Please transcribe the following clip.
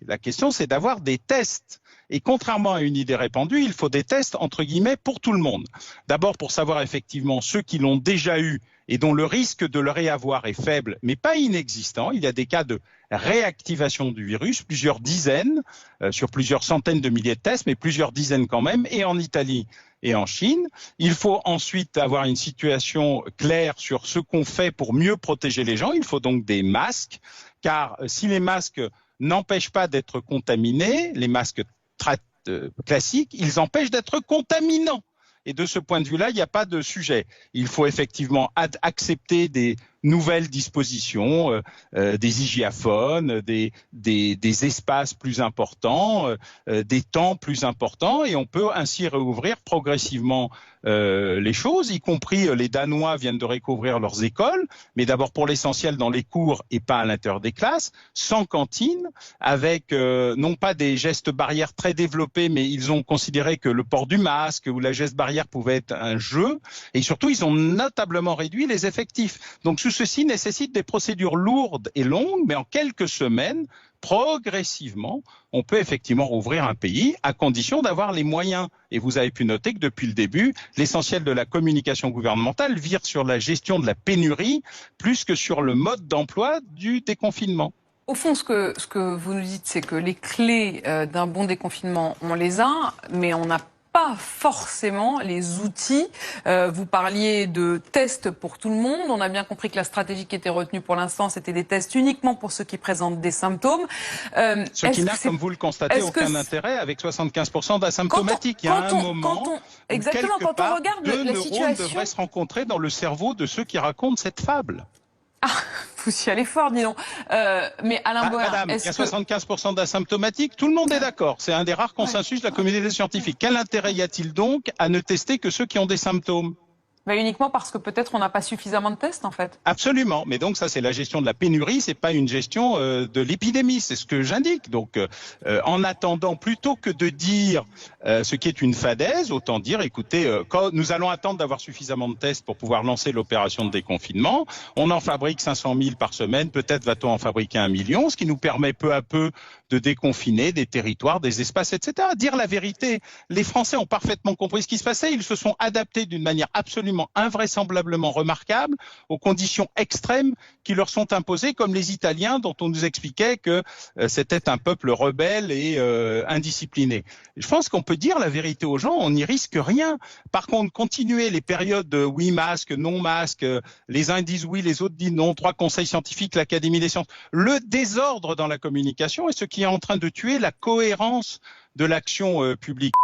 La question, c'est d'avoir des tests. Et contrairement à une idée répandue, il faut des tests, entre guillemets, pour tout le monde. D'abord, pour savoir effectivement ceux qui l'ont déjà eu et dont le risque de le réavoir est faible, mais pas inexistant. Il y a des cas de réactivation du virus, plusieurs dizaines, sur plusieurs centaines de milliers de tests, mais plusieurs dizaines quand même, et en Italie et en Chine. Il faut ensuite avoir une situation claire sur ce qu'on fait pour mieux protéger les gens. Il faut donc des masques, car si les masques n'empêchent pas d'être contaminés, les masques classiques, ils empêchent d'être contaminants. Et de ce point de vue-là, il n'y a pas de sujet. Il faut effectivement accepter des nouvelles dispositions, des hygiaphones, des espaces plus importants, des temps plus importants, et on peut ainsi réouvrir progressivement les choses, y compris les Danois viennent de réouvrir leurs écoles, mais d'abord pour l'essentiel dans les cours et pas à l'intérieur des classes, sans cantine, avec non pas des gestes barrières très développés, mais ils ont considéré que le port du masque ou la geste barrière pouvait être un jeu, et surtout ils ont notablement réduit les effectifs. Donc tout ceci nécessite des procédures lourdes et longues, mais en quelques semaines, progressivement, on peut effectivement rouvrir un pays à condition d'avoir les moyens. Et vous avez pu noter que depuis le début, l'essentiel de la communication gouvernementale vire sur la gestion de la pénurie plus que sur le mode d'emploi du déconfinement. Au fond, ce que vous nous dites, c'est que les clés d'un bon déconfinement, on les a, mais on n'a pas forcément les outils. Vous parliez de tests pour tout le monde. On a bien compris que la stratégie qui était retenue pour l'instant, c'était des tests uniquement pour ceux qui présentent des symptômes. Ce qui n'a, comme vous le constatez, aucun intérêt avec 75% d'asymptomatiques. Il y a un moment exactement, quand on regarde la situation, devrait se rencontrer dans le cerveau de ceux qui racontent cette fable. Ah, vous y allez fort, dis donc. Mais Alain Boer, madame, il y a 75% d'asymptomatiques, tout le monde est d'accord. C'est un des rares consensus de la communauté scientifique. Quel intérêt y a-t-il donc à ne tester que ceux qui ont des symptômes ? Uniquement parce que peut-être on n'a pas suffisamment de tests, en fait. Absolument. Mais donc ça, c'est la gestion de la pénurie, c'est pas une gestion de l'épidémie. C'est ce que j'indique. Donc, en attendant, plutôt que de dire ce qui est une fadaise, autant dire, écoutez, quand nous allons attendre d'avoir suffisamment de tests pour pouvoir lancer l'opération de déconfinement. On en fabrique 500 000 par semaine. Peut-être va-t-on en fabriquer 1 million, ce qui nous permet peu à peu de déconfiner des territoires, des espaces, etc. Dire la vérité. Les Français ont parfaitement compris ce qui se passait. Ils se sont adaptés d'une manière absolument invraisemblablement remarquable aux conditions extrêmes qui leur sont imposées, comme les Italiens dont on nous expliquait que c'était un peuple rebelle et indiscipliné. Je pense qu'on peut dire la vérité aux gens, on n'y risque rien. Par contre, continuer les périodes de oui masque, non masque, les uns disent oui, les autres disent non, 3 conseils scientifiques, l'Académie des sciences, le désordre dans la communication est ce qui est en train de tuer la cohérence de l'action publique.